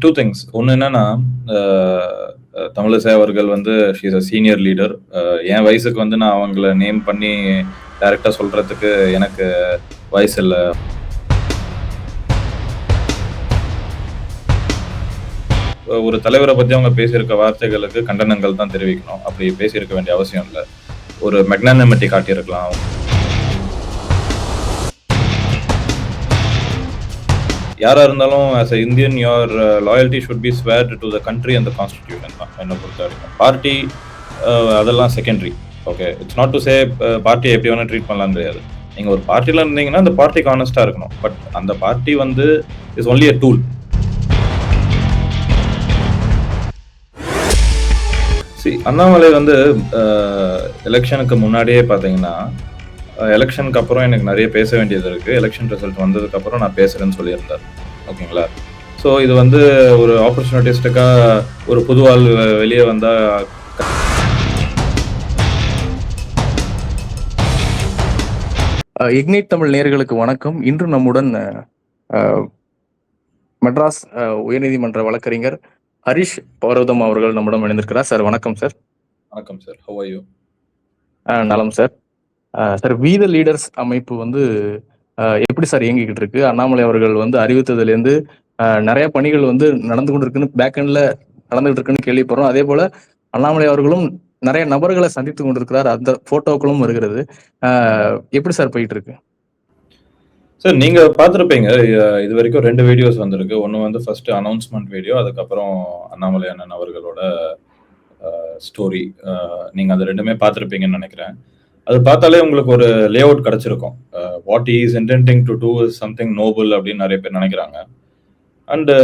Two things. ஒன்று என்னன்னா, தமிழிசை அவர்கள் வந்து she is a senior leader. என் வயசுக்கு வந்து நான் அவங்கள நேம் பண்ணி டைரக்டா சொல்றதுக்கு எனக்கு வயசு இல்லை. ஒரு தலைவரை பத்தி அவங்க பேசியிருக்க வார்த்தைகளுக்கு கண்டனங்கள் தான் தெரிவிக்கணும். அப்படி பேசியிருக்க வேண்டிய அவசியம் இல்லை. ஒரு மெக்னானிமிட்டி காட்டியிருக்கலாம். யாரா இருந்தாலும் as a Indian your loyalty should be sworn to the country and the constitution தான் என்னை பொறுத்த வரைக்கும். பார்ட்டி அதெல்லாம் secondary. Okay, it's not to say பார்ட்டியை எப்படி வேணா ட்ரீட் பண்ணலாம் கிடையாது. நீங்கள் ஒரு பார்ட்டியில் இருந்தீங்கன்னா அந்த பார்ட்டிக்கு ஆனஸ்டாக இருக்கணும். பட் அந்த பார்ட்டி வந்து is only a tool. Annamalai வந்து எலெக்ஷனுக்கு முன்னாடியே பார்த்தீங்கன்னா, எலெக்ஷனுக்கு அப்புறம் எனக்கு நிறைய பேச வேண்டியது இருக்குது, எலெக்ஷன் ரிசல்ட் வந்ததுக்கப்புறம் நான் பேசுகிறேன்னு சொல்லியிருந்தார். ஓகேங்களா? ஸோ இது வந்து ஒரு ஆப்பர்ச்சுனிட்டிஸ்டிக்காக ஒரு புதுவாள் வெளியே வந்தால் இக்னைட் தமிழ் நேயர்களுக்கு வணக்கம். இன்று நம்முடன் மெட்ராஸ் உயர்நீதிமன்ற வழக்கறிஞர் ஹரிஷ் பர்வதம் அவர்கள் நம்முடன் இணைந்திருக்கிறார். சார் வணக்கம். சார் வணக்கம் சார். How are you? நலம் sir. Sir, we the leaders அமைப்பு வந்து எப்படி சார் இயங்கிக்கிட்டு இருக்கு? அண்ணாமலை அவர்கள் வந்து அறிவித்ததுலேருந்து நிறைய பணிகள் வந்து நடந்து கொண்டு இருக்குன்னு பேக்எண்ட்ல நடந்துகிட்டு இருக்குன்னு கேள்விப்படுறோம். அதே போல அண்ணாமலை அவர்களும் நிறைய நபர்களை சந்தித்து கொண்டிருக்கிறார், அந்த போட்டோக்களும் வருகிறது. எப்படி சார் போயிட்டு இருக்கு? சார், நீங்க பார்த்துருப்பீங்க, இது வரைக்கும் 2 வீடியோஸ் வந்திருக்கு. ஒன்று வந்து ஃபர்ஸ்ட் அனௌன்ஸ்மெண்ட் வீடியோ, அதுக்கப்புறம் அண்ணாமலை அண்ணன் அவர்களோட ஸ்டோரி. நீங்க அது 2மே பார்த்துருப்பீங்கன்னு நினைக்கிறேன். அது பார்த்தாலே உங்களுக்கு ஒரு லே அவுட் கிடைச்சிருக்கும். What is intending to do is something noble அப்படின்னு நிறைய பேர் நினைக்கிறாங்க. அண்டு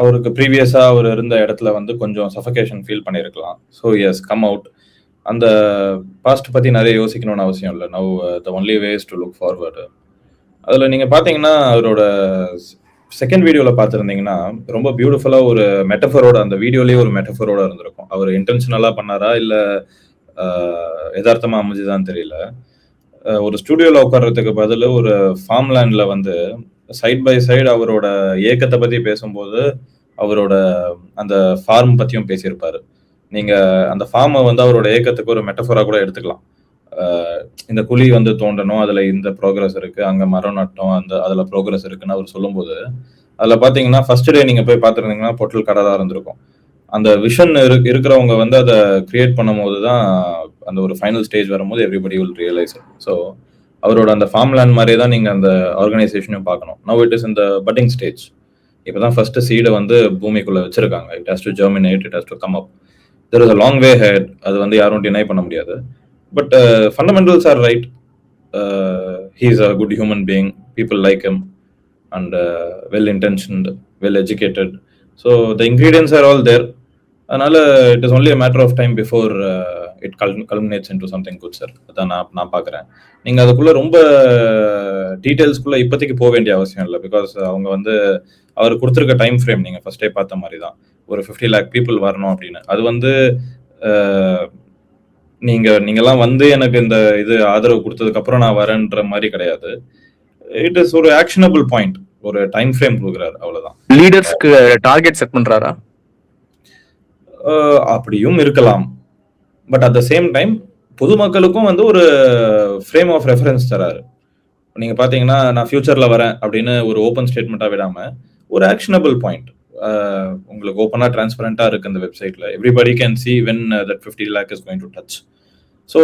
அவருக்கு ப்ரீவியஸாக அவர் இருந்த இடத்துல வந்து கொஞ்சம் சஃபகேஷன் ஃபீல் பண்ணியிருக்கலாம். So yes, come out. அந்த பாஸ்ட் பற்றி நிறைய யோசிக்கணும்னு அவசியம் இல்லை. Now the only ways to look forward. அதில் நீங்கள் பார்த்தீங்கன்னா, அவரோட செகண்ட் வீடியோவில் பார்த்துருந்தீங்கன்னா ரொம்ப பியூட்டிஃபுல்லாக ஒரு மெட்டஃபரோட, அந்த வீடியோலேயே ஒரு மெட்டஃபரோட இருந்திருக்கும். அவர் இன்டென்ஷனலாக பண்ணாரா இல்லை யதார்த்தமாக அமைஞ்சுதான் தெரியல. ஒரு ஸ்டுடியோவில் உட்கார்றதுக்கு பதில் ஒரு ஃபார்ம் லேண்டில் வந்து சைட் பை சைடு அவரோட ஏக்கத்தை பற்றி பேசும்போது அவரோட அந்த ஃபார்ம் பற்றியும் பேசியிருப்பாரு. நீங்கள் அந்த ஃபார்மை வந்து அவரோட ஏக்கத்துக்கு ஒரு மெட்டஃபராக கூட எடுத்துக்கலாம். இந்த குழி வந்து தோண்டணும், அதில் இந்த ப்ரோக்ரஸ் இருக்குது, அங்கே மரம் நட்டோம், அதில் ப்ரோக்ரஸ் இருக்குன்னு அவர் சொல்லும்போது அதில் பார்த்தீங்கன்னா ஃபர்ஸ்ட் டே நீங்கள் போய் பார்த்துருந்தீங்கன்னா பொட்டல் கடலாக இருந்திருக்கும். அந்த விஷன் இருக்கிறவங்க வந்து அதை கிரியேட் பண்ணும் போது தான் அந்த ஒரு ஃபைனல் ஸ்டேஜ் வரும்போது everybody will realise it. So அவரோட அந்த ஃபார்ம் லேண்ட் மாதிரியே தான் நீங்கள் அந்த ஆர்கனைசேஷனையும் பார்க்கணும். நவ் இட் இஸ் இந்த பட்டிங் ஸ்டேஜ். இப்போ தான் ஃபர்ஸ்ட் சீடை வந்து பூமிக்குள்ளே வச்சிருக்காங்க. It has to germinate, it has to come up. There is a long way ahead. அது வந்து யாரும் டினை பண்ண முடியாது. But fundamentals are right. He is a good human being, people like him, and well intentioned, well educated. So the ingredients are all there. அதனால it is only a matter of time before it culminates into something good sir. அதான் நான் பார்க்குறேன். நீங்கள் அதுக்குள்ளே ரொம்ப டீட்டெயில்ஸ்குள்ளே இப்போதைக்கு போக வேண்டிய அவசியம் இல்லை. பிகாஸ் அவங்க வந்து அவர் கொடுத்துருக்க டைம் ஃப்ரேம் நீங்கள் ஃபர்ஸ்டே பார்த்த மாதிரி தான், ஒரு 50 lakh பீப்புள் வரணும் அப்படின்னு. அது வந்து நீங்கள்லாம் வந்து எனக்கு இந்த இது ஆதரவு கொடுத்ததுக்கப்புறம் நான் வரேன்ற மாதிரி கிடையாது. இட் இஸ் ஒரு ஆக்ஷனபிள் பாயிண்ட், ஒரு டைம் ஃப்ரேம் கொடுக்குறாரு, அவ்வளோதான். லீடர்ஸ்க்கு டார்கெட் செட் பண்றாரா? அப்படியும் இருக்கலாம். But at the same time பொதுமக்களுக்கும் வந்து ஒரு ஃப்ரேம் ஆஃப் ரெஃபரன்ஸ் தராரு. நீங்கள் பார்த்தீங்கன்னா, நான் ஃபியூச்சரில் வரேன் அப்படின்னு ஒரு ஓப்பன் ஸ்டேட்மெண்ட்டாக விடாமல் ஒரு ஆக்ஷனபிள் பாயிண்ட் உங்களுக்கு ஓப்பனாக டிரான்ஸ்பரண்டாக இருக்குது அந்த வெப்சைட்டில். Everybody can see when that 50 lakh is going to touch. So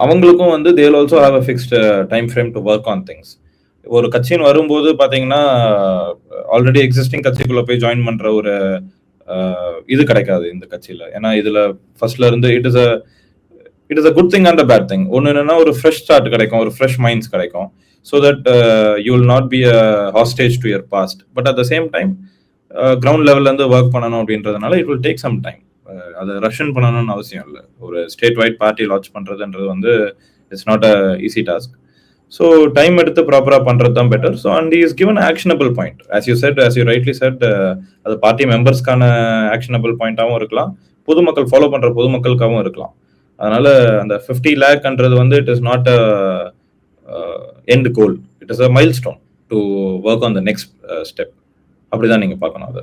அவங்களுக்கும் வந்து they will also have a fixed time frame to work on things. ஒரு கட்சின்னு வரும்போது பார்த்தீங்கன்னா, ஆல்ரெடி எக்ஸிஸ்டிங் கட்சிக்குள்ளே போய் ஜாயின் பண்ணுற ஒரு இது கிடைக்காது இந்த கட்சியில். ஏன்னா இதில் ஃபர்ஸ்ட்ல இருந்து it is a good thing and a bad thing. ஒன்று என்னன்னா, ஒரு ஃப்ரெஷ் ஸ்டார்ட் கிடைக்கும், ஒரு ஃப்ரெஷ் மைண்ட்ஸ் கிடைக்கும். So that you will not be a hostage to your past. But at the same time ground லெவல்லேருந்து ஒர்க் பண்ணணும் அப்படின்றதுனால it will take some time. அதை ரஷ்யன் பண்ணணும்னு அவசியம் இல்லை. ஒரு ஸ்டேட் வைட் பார்ட்டி லான்ச் பண்ணுறதுன்றது வந்து it's not a easy task. So time எடுத்து ப்ராப்பராக பண்ணுறது தான் better. So and is given actionable point. As you rightly said, அது பார்ட்டி மெம்பர்ஸ்க்கான ஆக்ஷனபிள் பாயிண்டாகவும் இருக்கலாம், பொதுமக்கள் ஃபாலோ பண்ணுற பொதுமக்களுக்காகவும் இருக்கலாம். அதனால அந்த 50 lakன்றது வந்து it is not a end goal, it is a mile stone to work on the next step. அப்படிதான் நீங்கள் பார்க்கணும் அதை.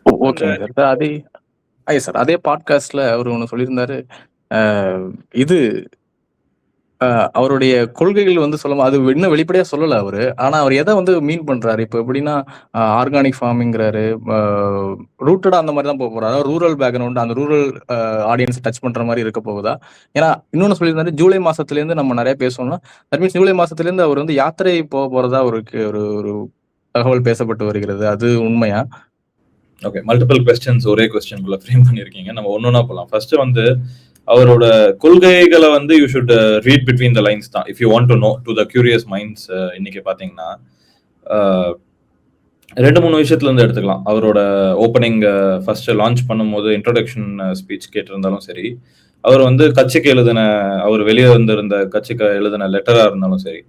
அண்ட் ஓகேங்க சார். அதே சார் அதே பாட்காஸ்ட்ல அவர் ஒண்ணு சொல்லியிருந்தாரு. இது அவருடைய கொள்கைகள் வந்து சொல்லும்போது அது இன்னும் வெளிப்படையா சொல்லல அவரு. ஆனா அவர் எத வந்து மீன் பண்றாரு? இப்ப எப்படின்னா ஆர்கானிக் ஃபார்மிங்கிறாரு. அ ரூட்டடா அந்த மாரி தான் போறாரு. அதாவது ரூரல் பேக்ரவுண்ட் அந்த ரூரல் ஆடியன்ஸ் டச் பண்ற மாரி இருக்க போகுதா? ஏன்னா இன்னொன்னு சொல்லியிருந்தாரு, ஜூலை மாசத்துலேருந்து நம்ம நெறைய பேசணும்னா, தட் மீன்ஸ் ஜூலை மாசத்துலேருந்து அவர் வந்து யாத்திரை போறதா அவருக்கு ஒரு ஒரு தகவல் பேசப்பட்டு வருகிறது. அது உண்மையா? ஓகே, மல்டிபிள் கொஸ்டின்ஸ் ஒரே கொஸ்டின்குள்ள ஃப்ரேம் பண்ணியிருக்கீங்க. நம்ம ஒன்னொன்னா போலாம். ஃபர்ஸ்ட் வந்து அவரோட கொள்கைகளை வந்து you should read between the lines தான். If you want to know to the curious minds. இன்னைக்கு பார்த்தீங்கன்னா ரெண்டு மூணு விஷயத்துல இருந்து எடுத்துக்கலாம். அவரோட ஓப்பனிங் ஃபர்ஸ்ட் லான்ச் பண்ணும்போது இன்ட்ரோடக்ஷன் ஸ்பீச் கேட்டிருந்தாலும் சரி, அவர் வந்து கட்சிக்கு எழுதின அவர் வெளியே வந்திருந்த கட்சிக்கு எழுதின லெட்டரா இருந்தாலும் சரி,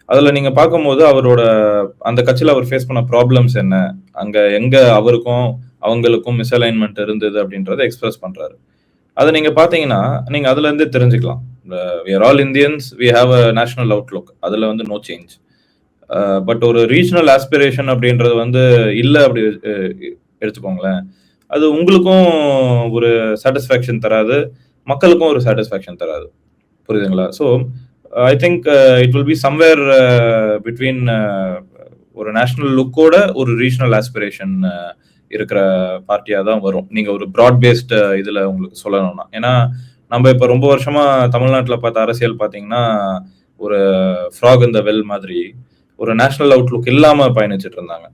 அதுல நீங்க பார்க்கும்போது அவரோட அந்த கட்சியில அவர் ஃபேஸ் பண்ண ப்ராப்ளம்ஸ் என்ன, அங்க எங்க அவருக்கும் அவங்களுக்கும் மிஸ்அலைன்மெண்ட் இருந்தது அப்படின்றத எக்ஸ்பிரஸ் பண்றாரு. அதை நீங்க பாத்தீங்கன்னா நீங்க அதுல இருந்தே தெரிஞ்சுக்கலாம். we are all Indians, we have a national outlook. அதுல வந்து நோ சேஞ்ச். பட் ஒரு ரீஜனல் ஆஸ்பிரேஷன் அப்படின்றது வந்து இல்ல அப்படி எடுத்துக்கோங்களேன். அது உங்களுக்கும் ஒரு சாட்டிஸ்ஃபேக்ஷன் தராது, மக்களுக்கும் ஒரு சாட்டிஸ்ஃபேக்ஷன் தராது. புரியுதுங்களா? So I think it will be somewhere between ஒரு நேஷனல் லுக்கோட ஒரு ரீஜனல் ஆஸ்பிரேஷன் இருக்கிற பார்ட்டியா தான் வரும். நீங்க ஒரு ப்ராட் பேஸ்ட் இதுல உங்களுக்கு சொல்லணும்னா. ஏன்னா நம்ம இப்ப ரொம்ப வருஷமா தமிழ்நாட்டுல பார்த்த அரசியல் பாத்தீங்கன்னா ஒரு ஃப்ராக் இந்த வெல் மாதிரி ஒரு நேஷனல் அவுட்லுக் இல்லாம பயணிச்சுட்டு இருந்தாங்க.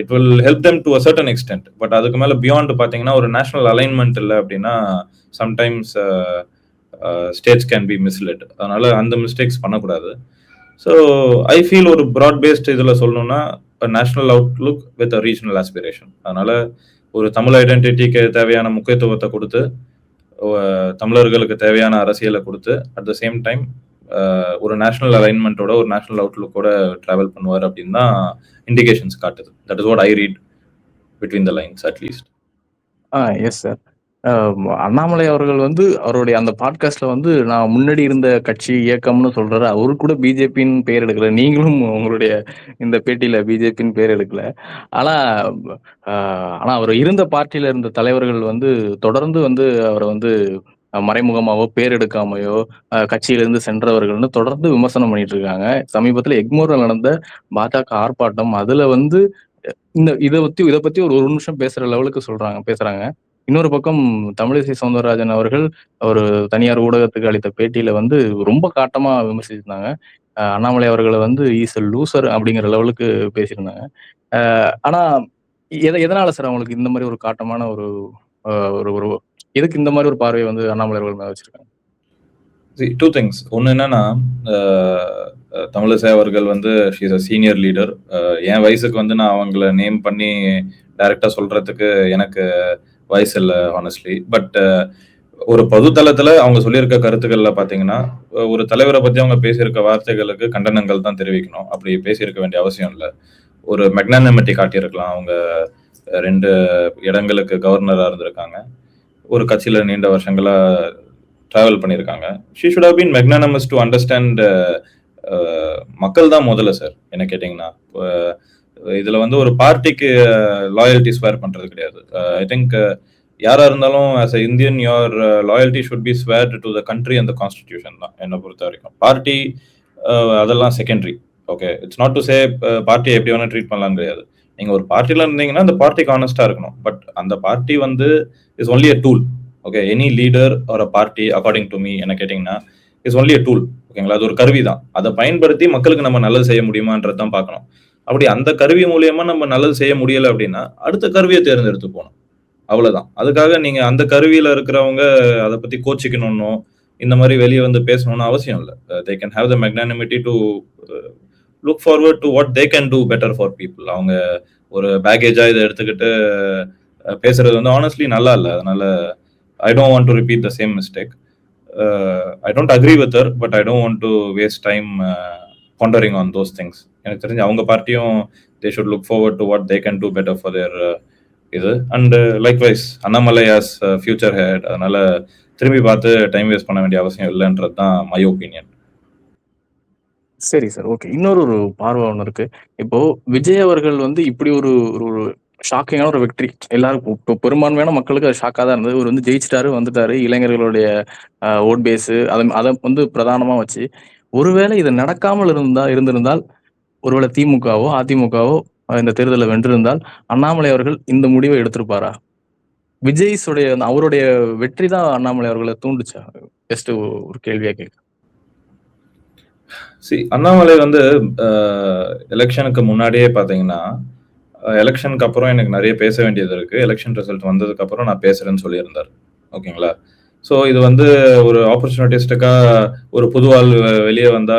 It will help them to a certain extent. But அதுக்கு மேல பியாண்ட் பாத்தீங்கன்னா ஒரு நேஷனல் அலைன்மெண்ட் இல்லை அப்படின்னா sometimes states can be misled. அதனால அந்த மிஸ்டேக்ஸ் பண்ணக்கூடாது. ஸோ ஐ ஃபீல் ஒரு ப்ராட் பேஸ்ட் இதில் சொல்லணும்னா national Outlook with a regional aspiration. அதனால ஒரு தமிழ் ஐடென்டிட்டிக்கு தேவையான முக்கியத்துவத்தை கொடுத்து தமிழர்களுக்கு தேவையான அரசியலை கொடுத்து அட் த சேம் டைம் ஒரு நேஷனல் அலைன்மெண்ட்டோட ஒரு நேஷனல் அவுட்லுக்கோட டிராவல் பண்ணுவார் அப்படின்னு தான் இண்டிகேஷன்ஸ் காட்டுது. That is what I read between the lines at least. Yes sir. Annamalai அவர்கள் வந்து அவருடைய அந்த பாட்காஸ்ட்ல வந்து நான் முன்னாடி இருந்த கட்சி இயக்கம்னு சொல்றாரு. அவரு கூட பிஜேபின்னு பேர் எடுக்கல. நீங்களும் உங்களுடைய இந்த பேட்டியில பிஜேபின்னு பேர் எடுக்கல. ஆனா ஆனா அவர் இருந்த பார்ட்டியில இருந்த தலைவர்கள் வந்து தொடர்ந்து வந்து அவரை வந்து மறைமுகமாவோ பேர் எடுக்காமையோ கட்சியிலிருந்து சென்றவர்கள்னு தொடர்ந்து விமர்சனம் பண்ணிட்டு இருக்காங்க. சமீபத்தில் எக்மோர்ல நடந்த பாஜக ஆர்ப்பாட்டம் அதுல வந்து இதை பத்தி ஒரு நிமிஷம் பேசுற லெவலுக்கு பேசுறாங்க. இன்னொரு பக்கம் தமிழிசை சவுந்தரராஜன் அவர்கள் ஒரு தனியார் ஊடகத்துக்கு அளித்த பேட்டியில வந்து ரொம்ப காட்டமா விமர்சிச்சிருந்தாங்க. அண்ணாமலை அவர்களை வந்து இஸ் லூசர் அப்படிங்கிற லெவலுக்கு பேசியிருந்தாங்க. ஆனா எதனால சார் அவங்களுக்கு இந்த மாதிரி ஒரு காட்டமான ஒரு ஒரு எதுக்கு இந்த மாதிரி ஒரு பார்வையை வந்து அண்ணாமலை அவர்கள் மேல வச்சிருக்காங்க? Two things. ஒன்று என்னன்னா தமிழிசை அவர்கள் வந்து ஷீஸ் அ சீனியர் லீடர். என் வயசுக்கு வந்து நான் அவங்கள நேம் பண்ணி டைரக்டா சொல்றதுக்கு எனக்கு வயசு இல்லை ஹானஸ்ட்லி. பட் ஒரு பொது தளத்துல அவங்க சொல்லியிருக்க கருத்துக்கள்ல பாத்தீங்கன்னா ஒரு தலைவரை பத்தி அவங்க பேசியிருக்க வார்த்தைகளுக்கு கண்டனங்கள் தான் தெரிவிக்கணும். அப்படி பேசியிருக்க வேண்டிய அவசியம் இல்லை. ஒரு மெக்னானிமிட்டி காட்டியிருக்கலாம். அவங்க 2 இடங்களுக்கு கவர்னரா இருந்திருக்காங்க. ஒரு கட்சியில நீண்ட வருஷங்களா டிராவல் பண்ணியிருக்காங்க. She should have been magnanimous to understand. மக்கள் தான் முதல்ல சார் என்ன கேட்டீங்கன்னா. இதுல வந்து ஒரு பார்ட்டிக்கு லாயல்ட்டி ஸ்வேர் பண்றது கிடையாது. ஐ திங்க் யாரா இருந்தாலும் as a Indian your loyalty should be sworn to the country and the constitution தான் என்னை பொறுத்த வரைக்கும். பார்ட்டி அதெல்லாம் secondary. Okay, it's not to say பார்ட்டியை எப்படி வேணா ட்ரீட் பண்ணலாம் கிடையாது. நீங்க ஒரு பார்ட்டில இருந்தீங்கன்னா அந்த பார்ட்டிக்கு ஆனஸ்டா இருக்கணும். பட் அந்த பார்ட்டி வந்து is only a tool. Okay, any leader or a party according to me என்ன கேட்டீங்கன்னா இஸ் ஒன்லி அ டூல். ஓகேங்களா, அது ஒரு கருவி தான். அதை பயன்படுத்தி மக்களுக்கு நம்ம நல்லது செய்ய முடியுமான்றது தான் பார்க்கணும். அப்படி அந்த கருவி மூலியமா நம்ம நல்லது செய்ய முடியல அப்படின்னா அடுத்த கருவியை தேர்ந்தெடுத்து போகணும். அவ்வளவுதான். அதுக்காக நீங்க அந்த கருவியில இருக்கிறவங்க அதை பத்தி கோச்சிக்கணும்னோ இந்த மாதிரி வெளியே வந்து பேசணும்னு அவசியம் இல்லை. They can have the magnanimity to look forward to what they can do better for people. அவங்க ஒரு பேகேஜா இதை எடுத்துக்கிட்டு பேசுறது வந்து ஆனஸ்ட்லி நல்லா இல்லை. அதனால I don't want to repeat the same mistake. I don't agree with her, but I don't want to waste time pondering on those things. எனக்கு தெரிஞ்சு அவங்க பார்ட்டியும் they should look forward to what they can do better for their இது. And likewise Annamalai as future head. அதனால திரும்பி பார்த்து time waste பண்ண வேண்டிய அவசியம் இல்லைன்றது தான் மை ஒப்பீனியன். சரி சார், ஓகே. இன்னொரு பார்வை ஒன்று இருக்கு. இப்போ விஜய் அவர்கள் வந்து இப்படி ஒரு ஷாக்கிங்கான ஒரு வெற்றி. எல்லாருக்கும் இப்போ பெரும்பான்மையான மக்களுக்கு அது ஷாக்கா தான் இருந்தது. இவர் வந்து ஜெயிச்சிட்டாரு, வந்துட்டாரு. இளைஞர்களுடைய ஓட் பேஸு அத வந்து பிரதானமா வச்சு, ஒருவேளை இது நடக்காமல் இருந்திருந்தால், ஒருவேளை திமுகவோ, அதிமுகவோ இந்த தேர்தலை வென்றிருந்தால், அண்ணாமலை அவர்கள் இந்த முடிவை எடுத்திருப்பாரா? விஜய்ஸுடைய அவருடைய வெற்றி தான் அண்ணாமலை அவர்களை தூண்டுச்சா? ஜஸ்ட் ஒரு கேள்வியா கேட்க. அண்ணாமலை வந்து எலெக்ஷனுக்கு முன்னாடியே பாத்தீங்கன்னா, எலெக்ஷனுக்கு அப்புறம் எனக்கு நிறைய பேச வேண்டியது இருக்கு. எலெக்ஷன் ரிசல்ட் வந்ததுக்கு அப்புறம் நான் பேசுறேன்னு சொல்லியிருந்தார். ஓகேங்களா? ஸோ இது வந்து ஒரு ஆப்பர்ச்சுனிட்டிஸ்டிக்கா ஒரு புது ஆள் வெளியே வந்தா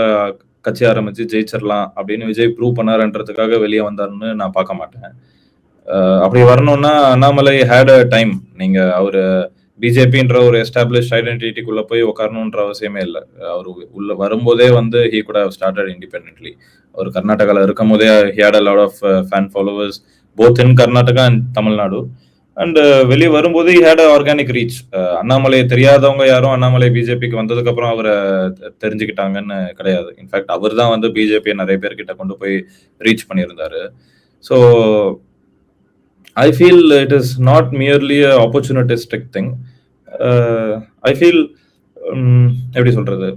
கட்சி ஆரம்பிச்சு ஜெயிச்சிடலாம் அப்படின்னு விஜய் ப்ரூவ் பண்ணாருன்றதுக்காக வெளியே வந்தாருன்னு நான் பார்க்க மாட்டேன். அப்படி வரணும்னா அண்ணாமலை ஹேட் அ டைம். நீங்க அவரு பிஜேபின்ற ஒரு எஸ்டாப்ளிஷ் ஐடென்டிட்டிக்குள்ள போய் உட்காரணுன்ற அவசியமே இல்லை. அவர் உள்ள வரும்போதே வந்து he could have started independently. அவர் கர்நாடகாவில் இருக்கும் போதே he had a lot of fan followers both in Karnataka and Tamil Nadu. And வெளியே வரும்போது he had a organic reach. அண்ணாமலையை தெரியாதவங்க யாரும் அண்ணாமலை பிஜேபிக்கு வந்ததுக்கு அப்புறம் அவரை தெரிஞ்சுக்கிட்டாங்கன்னு கிடையாது. இன்ஃபேக்ட் அவர் தான் வந்து பிஜேபியை நிறைய பேர்கிட்ட கொண்டு போய் ரீச் பண்ணியிருந்தாரு. So I feel it is not merely a opportunistic thing. I feel எப்படி சொல்றது,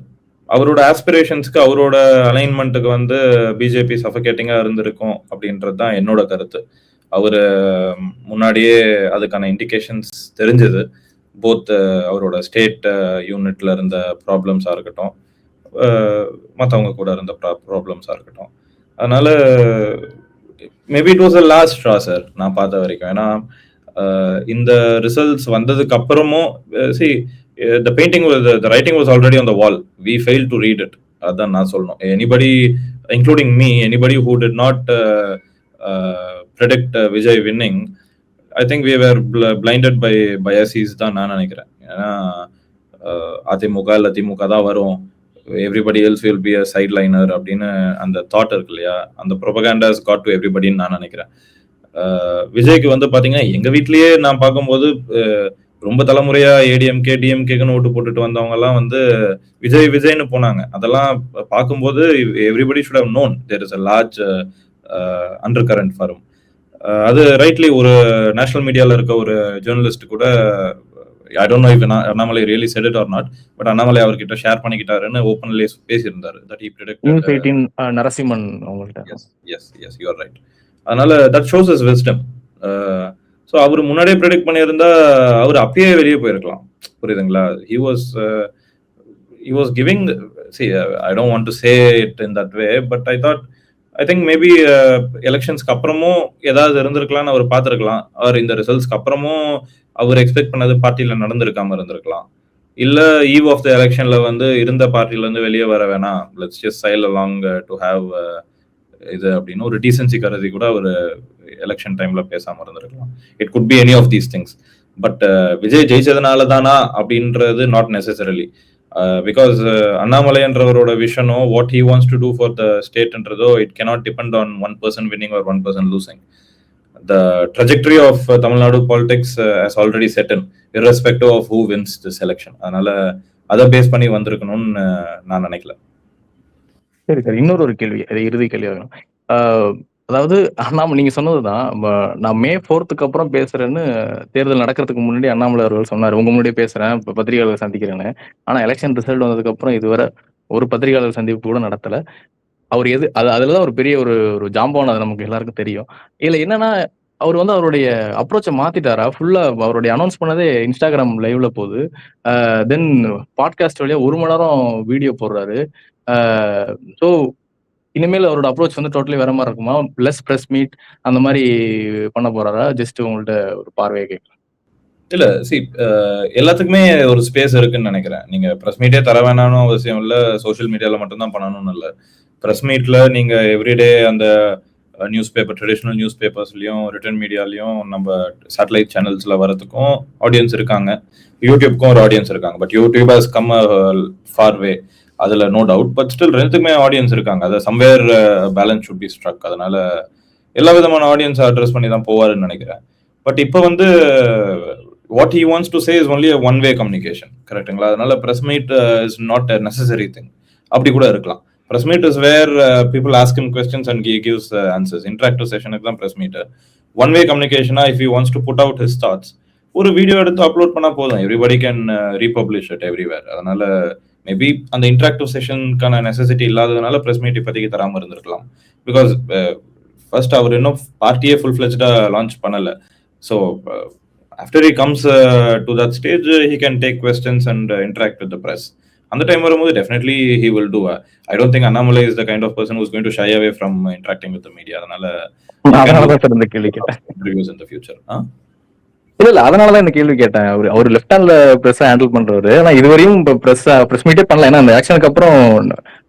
அவரோட ஆஸ்பிரேஷன்ஸ்க்கு அவரோட அலைன்மெண்ட்டுக்கு வந்து பிஜேபி சஃபகேட்டிங்கா இருந்திருக்கும் அப்படின்றது தான் என்னோட கருத்து. அவரு முன்னாடியே அதுக்கான இண்டிகேஷன்ஸ் தெரிஞ்சது. போத் அவரோட ஸ்டேட் யூனிட்ல இருந்த ப்ராப்ளம்ஸா இருக்கட்டும், மற்றவங்க கூட இருந்த ப்ராப்ளம்ஸா இருக்கட்டும். அதனால maybe it was a last straw sir நான் பார்த்த வரைக்கும். ஏன்னா இந்த ரிசல்ட்ஸ் வந்ததுக்கு அப்புறமும் the painting was the writing was already on the wall. We failed to read it. அதான் நான் சொல்லணும். Anybody including me, anybody who did not predict Vijay winning, I think we were blinded by biases தான் நான் நினைக்கிறேன். ஏன்னா அதிமுக இல்ல திமுக தான் வரும், everybody else will be a sideliner அப்படின்னு அந்த தாட் இருக்கு இல்லையா, அந்த ப்ரொபகேண்டா has got to everybodyன்னு நான் நினைக்கிறேன். விஜய்க்கு வந்து பாத்தீங்கன்னா எங்க வீட்லயே நான் பார்க்கும்போது ரொம்ப தலைமுறையா ஏடிஎம்கே டிஎம்கேக்குன்னு ஓட்டு போட்டுட்டு வந்தவங்க எல்லாம் வந்து விஜய்னு போனாங்க. அதெல்லாம் பார்க்கும்போது everybody should have known there is a large undercurrent form. அது ரைட்லி ஒரு நேஷனல் மீடியால இருக்க ஒரு ஜேர்னலிஸ்ட் கூட I don't know if Annamalai really said it or not, but Annamalai அவர்கிட்ட ஷேர் பண்ணிக்கிட்டாருன்னு ஓபன்லி பேசியிருந்தாரு. that he predicted நரசிம்மன் அவங்கள்ட்ட. yes you are right. அதனால that shows his wisdom. So அவர் முன்னாடியே ப்ரெடிக்ட் பண்ணியிருந்தா அவர் அப்பயே வெளியே போயிருக்கலாம். புரியுதுங்களா? he was giving, see I don't want to say it in that way, but I think maybe எலெக்ஷன்ஸ்க்கு அப்புறமும் ஏதாவது இருந்திருக்கலாம்னு அவர் பார்த்துருக்கலாம். அவர் இந்த ரிசல்ட்ஸ்க்கு அப்புறமும் அவர் எக்ஸ்பெக்ட் பண்ணது பார்ட்டியில நடந்திருக்காம இருந்திருக்கலாம். இல்ல ஈவ் ஆஃப் த எலெக்ஷன்ல வந்து இருந்த பார்ட்டில இருந்து வெளியே வர வேணாம், let's just sail along to have இது அப்படின்னு ஒரு டீசென்சி கருதி கூட ஒரு எலெக்ஷன் டைம்ல பேசாம இருந்திருக்கலாம். It could be any of these things. But Vijay ஜெயிச்சதுனால தானா அப்படின்றது நாட் நெசசரிலி. பிகாஸ் அண்ணாமலைன்றவரோட விஷனோ what he wants to do for the ஸ்டேட்ன்றதோ it cannot depend on one person winning or one person losing. The trajectory of Tamil Nadu politics has already set in, irrespective of who wins this election. அதனால அதை base பண்ணி வந்திருக்கணும்னு நான் நினைக்கல. சரி sir, இன்னொரு கேள்வி, அது இறுதி கேள்வி. அதாவது நீங்க சொன்னதுதான், நான் May 4th அப்புறம் பேசுறேன்னு தேர்தல் நடக்கிறதுக்கு முன்னாடி அண்ணாமலை அவர்கள் சொன்னார், உங்க முன்னாடியே பேசுறேன், பத்திரிகையாளர் சந்திக்கிறேன்னு. ஆனா எலெக்ஷன் ரிசல்ட் வந்ததுக்கு அப்புறம் இதுவரை ஒரு பத்திரிகையாளர் சந்திப்பு கூட நடத்தல. அவர் அதுலதான் ஒரு பெரிய ஒரு ஜாம்பவான், அது நமக்கு எல்லாருக்கும் தெரியும். இதுல என்னன்னா, அவர் வந்து அவருடைய அப்ரோச்சை மாத்திட்டாரா? ஃபுல்லா அவருடைய அனௌன்ஸ் பண்ணதே இன்ஸ்டாகிராம் லைவ்ல போகுது. தென் பாட்காஸ்ட் வழியா 1 மணி நேரம் வீடியோ போடுறாரு. ஸோ இனிமேல் அவரோட அப்ரோச் வந்து டோட்டலி வேற மாதிரி இருக்குமா? பிளஸ் பிரஸ் மீட் அந்த மாதிரி பண்ண போறாரா? ஜஸ்ட் உங்கள்ட்ட ஒரு பார்வையை கேட்கலாம். இல்ல எல்லாத்துக்குமே ஒரு ஸ்பேஸ் இருக்குன்னு நினைக்கிறேன். நீங்க பிரஸ் மீட்டே தர வேணாம்னு அவசியம் இல்ல, சோசியல் மீடியால மட்டும்தான் பண்ணணும்னு இல்லை. பிரஸ் மீட்ல நீங்க எவ்ரிடே அந்த நியூஸ் பேப்பர், ட்ரெடிஷ்னல் நியூஸ் பேப்பர்ஸ்லயும் ரிட்டன் மீடியாலையும் நம்ம சேட்டலைட் சேனல்ஸ்ல வரதுக்கும் ஆடியன்ஸ் இருக்காங்க, யூடியூப்க்கும் ஒரு ஆடியன்ஸ் இருக்காங்க. But YouTube has come far way, அதுல நோ டவுட். பட் ஸ்டில் ரெண்டுக்குமே ஆடியன்ஸ் இருக்காங்க. அதை somewhere balance should be struck. அதனால எல்லா விதமான ஆடியன்ஸ் அட்ரஸ் பண்ணி தான் போவாருன்னு நினைக்கிறேன். பட் இப்போ வந்து what he wants to say is only a one way communication, கரெக்ட்டுங்களா? அதனால press meet is not a necessary thing. அப்படி கூட இருக்கலாம். Press meet is where people ask him questions and he gives answers. Interactive session is press meet. One way communication, if he wants to put out his thoughts, ஒரு video எடுத்து upload பண்ணா போதும், everybody can republish it everywhere. அதனால maybe அந்த interactive செஷனுக்கான necessity இல்லாததுனால press meet இப்போதைக்கு தராம இருந்திருக்கலாம். பிகாஸ் ஃபர்ஸ்ட் அவர் இன்னும் பார்ட்டியே ஃபுல் ஃபிளெஜ்டா லான்ச் பண்ணல. So after he comes to that stage he can take questions and interact with the press. அந்த டைம் வரும்போது definitely he will do. I don't think Annamalai is the kind of person who's going to shy away from interacting with the media. அதனால இந்த கேள்வி கேட்டேன் interviews in the future. இல்ல அதனாலதான் இந்த கேள்வி கேட்டேன். அவர் லெஃப்ட் ஹேண்ட்ல பிரஸ் ஹேண்டில் பண்றவரு, ஆனா இதுவரையும் பிரஸ் மீட்டே பண்ணல. ஏன்னா அந்த ஆக்ஷனுக்கு அப்புறம்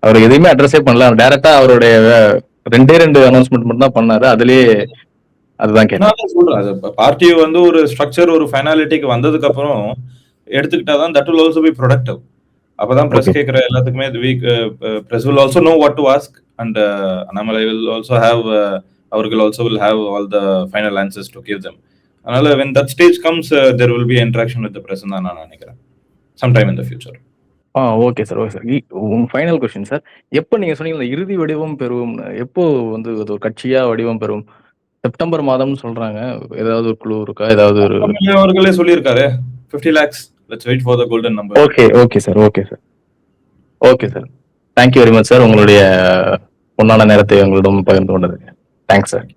அவர் எதையுமே அட்ரஸே பண்ணல. டைரக்டா அவருடைய ரெண்டு அனௌன்ஸ்மெண்ட் மட்டும் தான் பண்ணாரு. அதுலயே அதுதான் கேட்டேன். சொல்றேன், பார்ட்டி வந்து ஒரு ஸ்ட்ரக்சர் ஒரு ஃபைனாலிட்டிக்கு வந்ததுக்கு அப்புறம் எடுத்துக்கிட்டாதான் that will also be productive. அப்பதான் பிரஸ் கேட்கிற எல்லாத்துக்குமே press will also know what to ask and Annamalai will also have அவர்கள் also will have all the final answers to give them. அதனால when that stage comes there will be interaction with the press தான் நான் நினைக்கிறேன், sometime in the future. Okay sir. Okay sir. Final question sir, எப்போ நீங்க சொன்னீங்க இறுதி வடிவம் பெறும், எப்போ வந்து ஒரு கட்சியா வடிவம் பெறும்? செப்டம்பர் மாதம்னு சொல்றாங்க. ஏதாவது ஒரு குழு இருக்கா? ஏதாவது ஒரு அவர்களே சொல்லியிருக்காரு 50 lakhs. let's wait for the golden number. Okay sir. Okay sir. Thank you very much sir, உங்களுடைய பொன்னான நேரத்தை எங்களிடம் பகிர்ந்து கொண்டது. Thanks sir.